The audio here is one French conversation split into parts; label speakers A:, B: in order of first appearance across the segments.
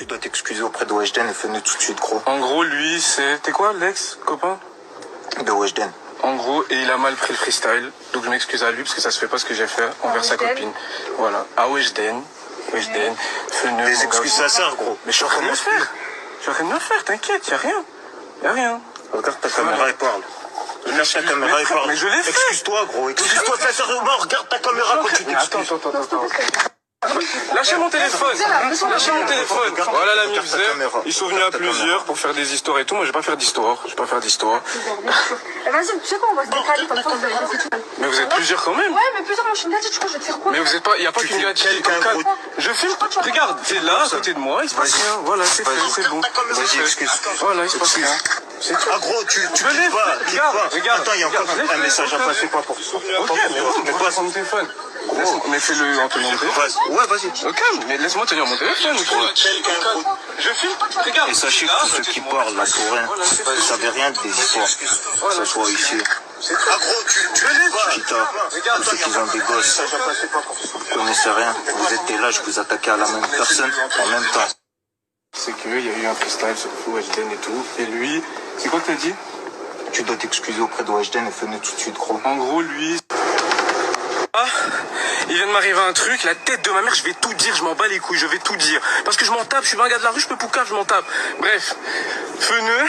A: Tu dois t'excuser auprès de Weshden et Feneux tout de suite, gros.
B: En gros, lui, c'est... T'es quoi, l'ex-copain
A: de Weshden.
B: En gros, et il a mal pris le freestyle. Donc je m'excuse à lui parce que ça se fait pas ce que j'ai fait envers sa copine. Voilà. À Weshden. Weshden. Feneux.
A: Des excuses sincères, gros.
B: Mais je suis en train de le faire. Je suis en train de le faire, t'inquiète, y'a rien. Y'a rien.
A: Regarde ta caméra et parle. Regarde ta caméra et parle.
B: Mais je l'ai fait.
A: Excuse-toi, gros. Excuse-toi sincèrement. Regarde ta caméra quand tu t'excuses.
B: Attends. Lâchez mon téléphone. Lâchez mon téléphone. Voilà la misère. Ils sont venus à plusieurs pour faire des histoires et tout. Moi, je vais pas faire d'histoire. Je vais pas faire d'histoire.
C: Vas-y, tu sais quoi, on va se décaler comme ça, on va.
B: Mais vous êtes plusieurs quand même.
C: Ouais, mais plusieurs, moi je suis une gadget, je crois, je vais te faire quoi?
B: Mais vous êtes pas, il y a pas qu'une gadget. Je filme. Regarde, c'est là, à côté de moi, il se passe rien. Voilà, c'est fait, c'est bon.
A: Vas-y, excuse.
B: Voilà, il se passe rien. C'est tout.
A: Ah, gros, tu
B: me laisses pas. Regarde.
A: Attends, il y a encore un message à passer, pas pour ça.
B: Ok, mais passe mon téléphone. Mais fais-le en tenant mon téléphone.
A: Ouais, vas-y.
B: Ok, mais laisse-moi tenir mon téléphone. Je filme. Regarde.
A: Et sachez que tous ceux qui parlent là pour rien, vous savez rien des histoires. Que ce soit ici. Ah, gros, tu me laisses pas. Chita, tous ceux qui ont des gosses, vous connaissez rien. Vous êtes là, je vous attaquez à la même personne en même temps.
B: C'est qu'il y a eu un freestyle sur Weshden et tout. Et lui, c'est quoi que t'as dit?
A: Tu dois t'excuser auprès de Weshden et Feneux tout de suite, gros.
B: En gros, lui... Ah, il vient de m'arriver un truc, la tête de ma mère, je vais tout dire, je m'en bats les couilles, je vais tout dire. Parce que je m'en tape, je suis pas un gars de la rue, je peux poucave, je m'en tape. Bref, Feneux,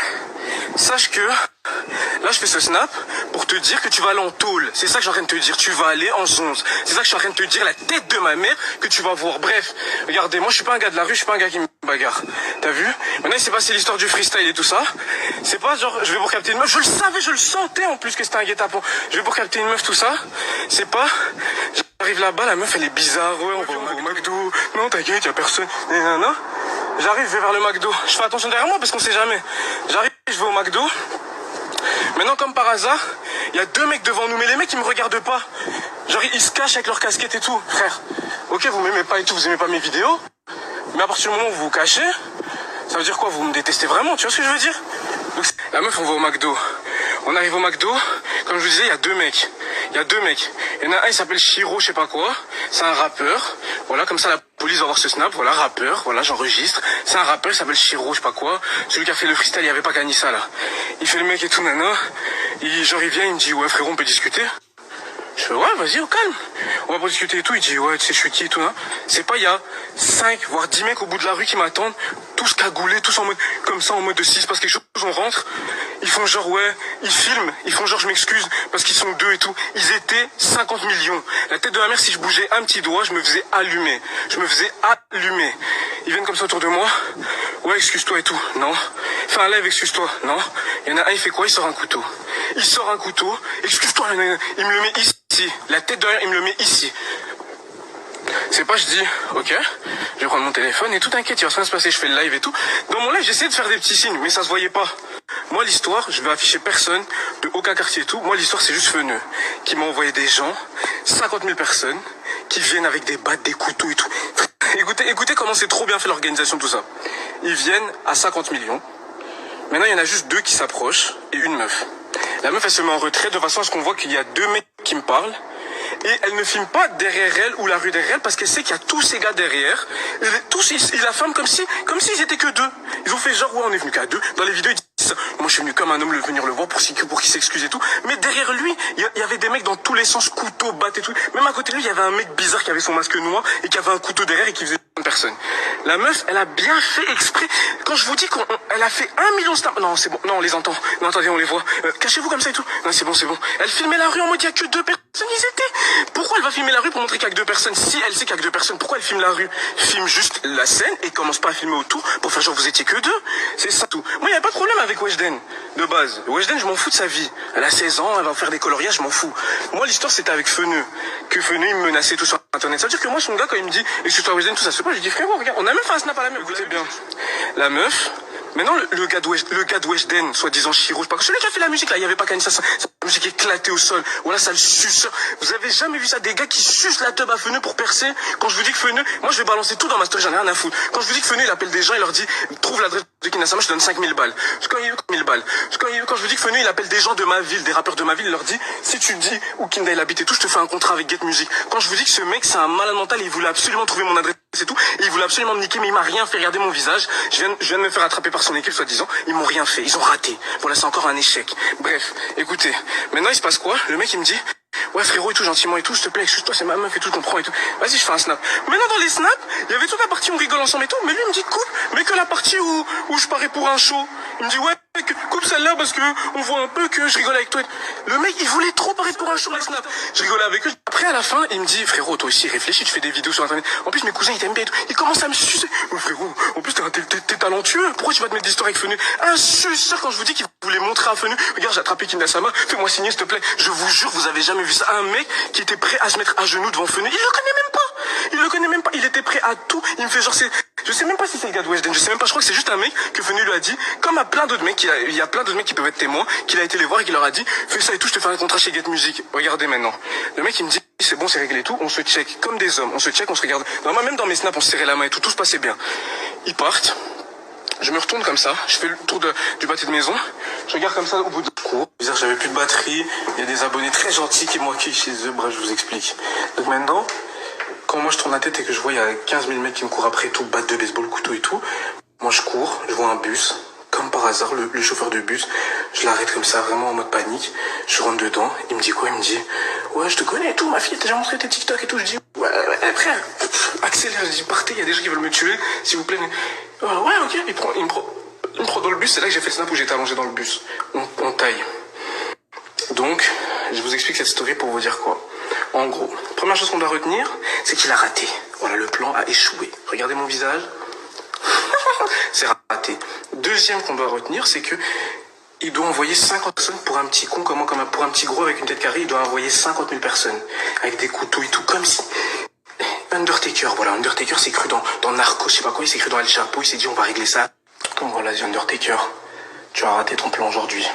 B: sache que... Là, je fais ce snap pour te dire que tu vas aller en tôle. C'est ça que je suis en train de te dire. Tu vas aller en 11. C'est ça que je suis en train de te dire. La tête de ma mère que tu vas voir. Bref, regardez, moi, je suis pas un gars de la rue. Je suis pas un gars qui me bagarre. T'as vu? Maintenant, il s'est passé l'histoire du freestyle et tout ça. C'est pas genre, je vais pour capter une meuf. Je le savais, je le sentais en plus que c'était un guet-apens. Je vais pour capter une meuf, tout ça. C'est pas... J'arrive là-bas, la meuf, elle est bizarre. Ouais, on va au McDo. Non, t'inquiète, y a personne. Non. J'arrive, je vais vers le McDo. Je fais attention derrière moi parce qu'on sait jamais. J'arrive, je vais au McDo. Maintenant, comme par hasard, il y a deux mecs devant nous, mais les mecs, ils me regardent pas. Genre, ils se cachent avec leur casquette et tout. Frère, ok, vous m'aimez pas et tout, vous aimez pas mes vidéos, mais à partir du moment où vous vous cachez, ça veut dire quoi? Vous me détestez vraiment, tu vois ce que je veux dire? Donc, la meuf, on va au McDo. On arrive au McDo, comme je vous disais, il y a deux mecs. Il y en a un, il s'appelle Shiro, je sais pas quoi. C'est un rappeur. Voilà, comme ça, la police va voir ce snap. Voilà, rappeur. Voilà, j'enregistre. C'est un rappeur, il s'appelle Shiro, je sais pas quoi. Celui qui a fait le freestyle, il y avait pas Kanissa, là. Il fait le mec et tout, nana. Genre, il vient, il me dit, ouais, frérot, on peut discuter? Je fais, ouais, vas-y, au calme. On va pas discuter et tout. Il dit, ouais, tu sais, je suis qui et tout, hein. C'est pas, il y a 5, voire 10 mecs au bout de la rue qui m'attendent. Tous cagoulés, tous en mode, comme ça, en mode de 6, parce que quelque chose, on rentre. Ils font genre, ouais, ils filment. Ils font genre, je m'excuse, parce qu'ils sont deux et tout. Ils étaient 50 millions. La tête de ma mère, si je bougeais un petit doigt, je me faisais allumer. Ils viennent comme ça autour de moi. Ouais, excuse-toi et tout. Non. Fais un live, excuse-toi. Non. Il y en a un, il fait quoi? Il sort un couteau. Excuse-toi. Il me le met ici. La tête de ma mère, il me le met ici. C'est pas, je dis, ok, je vais prendre mon téléphone et tout, t'inquiète, il va rien se passer, je fais le live et tout. Dans mon live, j'essayais de faire des petits signes, mais ça se voyait pas. Moi, l'histoire, je vais afficher personne, de aucun quartier et tout. Moi, l'histoire, c'est juste Feneux, qui m'a envoyé des gens, 50 000 personnes, qui viennent avec des battes, des couteaux et tout. Écoutez comment c'est trop bien fait l'organisation, tout ça. Ils viennent à 50 millions. Maintenant, il y en a juste deux qui s'approchent et une meuf. La meuf, elle se met en retrait de façon à ce qu'on voit qu'il y a deux mecs qui me parlent. Et elle ne filme pas derrière elle ou la rue derrière elle parce qu'elle sait qu'il y a tous ces gars derrière. Et tous, ils la filment comme s'ils étaient que deux. Ils ont fait genre, ouais, on est venu qu'à deux. Dans les vidéos, ils disent ça. Moi, je suis venu comme un homme venir le voir pour qu'il s'excuse et tout. Mais derrière lui, il y avait des mecs dans tous les sens, couteaux, battes et tout. Même à côté de lui, il y avait un mec bizarre qui avait son masque noir et qui avait un couteau derrière et qui faisait personne. La meuf, elle a bien fait exprès. Quand je vous dis qu'elle a fait 1 million de snaps. Non, c'est bon. Non, on les entend. Non, attendez, on les voit. Cachez-vous comme ça et tout. Non, c'est bon. Elle filmait la rue en mode, il n'y a que deux personnes. Ils étaient. Pourquoi elle va filmer la rue pour montrer qu'il n'y a que deux personnes? Si elle sait qu'il n'y a que deux personnes, pourquoi elle filme la rue? Filme juste la scène et commence pas à filmer autour pour faire genre vous étiez que deux. C'est ça tout. Moi, il n'y a pas de problème avec Weshden, de base. Weshden, je m'en fous de sa vie. Elle a 16 ans, elle va faire des coloriages, je m'en fous. Moi, l'histoire, c'était avec Feneux. Que Feneux, il me menaçait tout sur Internet. Ça veut dire que moi, son gars, quand il me dit, excuse-toi, Weshden, tout ça, c'est pas, je lui dis, frérot, regarde, on a même fait un snap à la meuf. Écoutez bien. La meuf, maintenant, le gars de Weshden, soi-disant Shiro, je sais pas, celui qui a fait la musique, là, il y avait pas Kanissa, sa musique éclatée au sol. Voilà, ça le suce. Vous avez jamais vu ça? Des gars qui sucent la teub à Feneux pour percer. Quand je vous dis que Feneux, moi, je vais balancer tout dans ma story, j'en ai rien à foutre. Quand je vous dis que Feneux, il appelle des gens, il leur dit, trouve l'adresse de Kinasama, je te donne 5000 balles. Quand je vous dis que Feneux, il appelle des gens de ma ville, des rappeurs de ma ville, il leur dit, si tu dis où Kinda il habite et tout, je te fais un contrat avec Get Music. Quand je vous dis que ce mec, c'est un malade mental, il voulait absolument trouver mon adresse. c'est tout. Et il voulait absolument me niquer, mais il m'a rien fait. Regardez mon visage. Je viens de me faire attraper par son équipe, soi-disant. Ils m'ont rien fait. Ils ont raté. Voilà, c'est encore un échec. Bref, écoutez. Maintenant, il se passe quoi? Le mec, il me dit, ouais, frérot, et tout, gentiment, et tout, s'il te plaît, excuse-toi, c'est ma meuf et tout, je comprends et tout. Vas-y, je fais un snap. Maintenant, dans les snaps, il y avait toute la partie où on rigole ensemble et tout, mais lui, il me dit, coupe, mais que la partie où je parais pour un show. Il me dit, ouais, coupe celle-là parce que on voit un peu que je rigole avec toi. Le mec, il voulait trop paraître pour un show, les snaps. Je rigolais avec eux. Après, à la fin, il me dit, frérot, toi aussi, réfléchis, tu fais des vidéos sur Internet. En plus, mes cousins, ils t'aiment bien et tout. Ils commencent à me sucer. Oh, frérot, en plus, t'es talentueux. Pourquoi tu vas te mettre des histoires avec Fenu? Ah, je suis sûr, quand je vous dis qu'il voulait montrer à Fenu, regarde, j'ai attrapé Kinda Sama, fais-moi signer, s'il te plaît. Je vous jure, vous avez jamais vu ça. Un mec qui était prêt à se mettre à genoux devant Fenu. Il le connaît même pas. Il le connaît même pas. Il était prêt à tout. Il me fait genre, je sais même pas si c'est le gars de Weshden. Je sais même pas. Je crois que c'est juste un mec que Fenu lui a dit, comme à plein d'autres mecs, il y a plein d'autres mecs qui peuvent être témoins, qu'il a été les voir et qu'il leur a dit, fais ça et tout, je te fais un contrat chez Get Music. Regardez maintenant. Le mec, il me dit, c'est bon, c'est réglé et tout. On se check comme des hommes. On se check, on se regarde. Moi, même dans mes snaps, on se serrait la main et tout. Tout se passait bien. Ils partent. Je me retourne comme ça. Je fais le tour du pâté de maison. Je regarde comme ça au bout de cours. J'avais plus de batterie. Il y a des abonnés très gentils qui m'ont accueilli chez eux. Bref, je vous explique. Donc maintenant, quand moi je tourne la tête et que je vois il y a 15 000 mecs qui me courent après tout, batte de baseball, couteau et tout, moi je cours, je vois un bus, comme par hasard, le chauffeur de bus, je l'arrête comme ça, vraiment en mode panique, je rentre dedans, il me dit quoi? Il me dit, ouais, je te connais et tout, ma fille, t'as déjà montré tes TikTok et tout. Je dis, ouais, frère, accélère, je dis, partez, il y a des gens qui veulent me tuer, s'il vous plaît. Ouais, ok, il me prend dans le bus, c'est là que j'ai fait le snap où j'étais allongé dans le bus. On taille. Donc, je vous explique cette story pour vous dire quoi. En gros, première chose qu'on doit retenir, c'est qu'il a raté. Voilà, le plan a échoué. Regardez mon visage. C'est raté. Deuxième qu'on doit retenir, c'est que il doit envoyer 50 personnes pour un petit con, comme pour un petit gros avec une tête carrée, il doit envoyer 50 000 personnes. Avec des couteaux et tout, comme si... Undertaker, voilà, Undertaker s'est cru dans Narcos, je sais pas quoi, il s'est cru dans El Chapo, il s'est dit on va régler ça. Donc voilà, Undertaker, tu as raté ton plan aujourd'hui.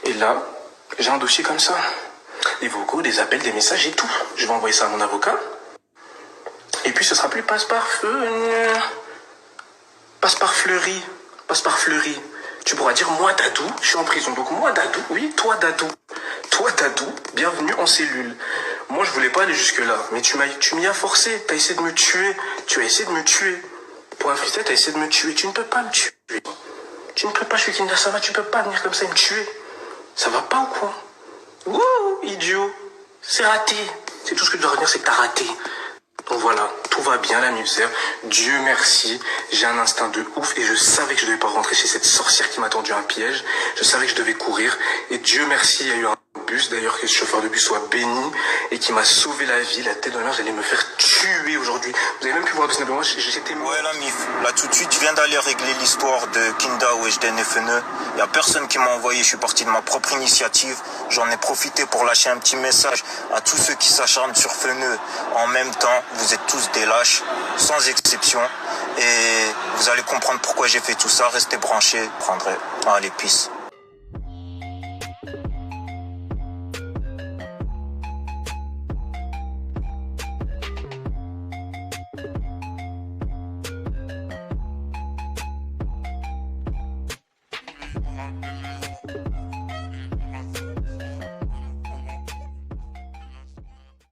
B: Et là, j'ai un dossier comme ça. Des vocaux, des appels, des messages et tout. Je vais envoyer ça à mon avocat. Et puis ce sera plus passe par Fleury. Tu pourras dire moi Dadou, je suis en prison. Donc moi Dadou, oui, toi Dadou, bienvenue en cellule. Moi je voulais pas aller jusque là, mais tu m'y as forcé. T'as essayé de me tuer. Tu as essayé de me tuer. Pour un freestyle, t'as essayé de me tuer. Tu ne peux pas me tuer. Tu ne peux pas, je suis Kinda Sama, tu peux pas venir comme ça et me tuer. Ça va pas ou quoi? Wouh, idiot. C'est raté. C'est tout ce que tu dois retenir, c'est que t'as raté. Donc voilà, tout va bien, la misère. Dieu merci, j'ai un instinct de ouf et je savais que je devais pas rentrer chez cette sorcière qui m'a tendu un piège. Je savais que je devais courir et Dieu merci, il y a eu un bus, d'ailleurs que ce chauffeur de bus soit béni et qui m'a sauvé la vie, la tête de mer, j'allais me faire tuer aujourd'hui. Vous avez même pu voir le snap de moi, j'étais mort.
A: Ouais la mif, là tout de suite je viens d'aller régler l'histoire de Kinda, Weshden et Fene. Il y a personne qui m'a envoyé, je suis parti de ma propre initiative. J'en ai profité pour lâcher un petit message à tous ceux qui s'acharnent sur Fene. En même temps, vous êtes tous des lâches, sans exception. Et vous allez comprendre pourquoi j'ai fait tout ça. Restez branchés, prendrez. Allez, peace.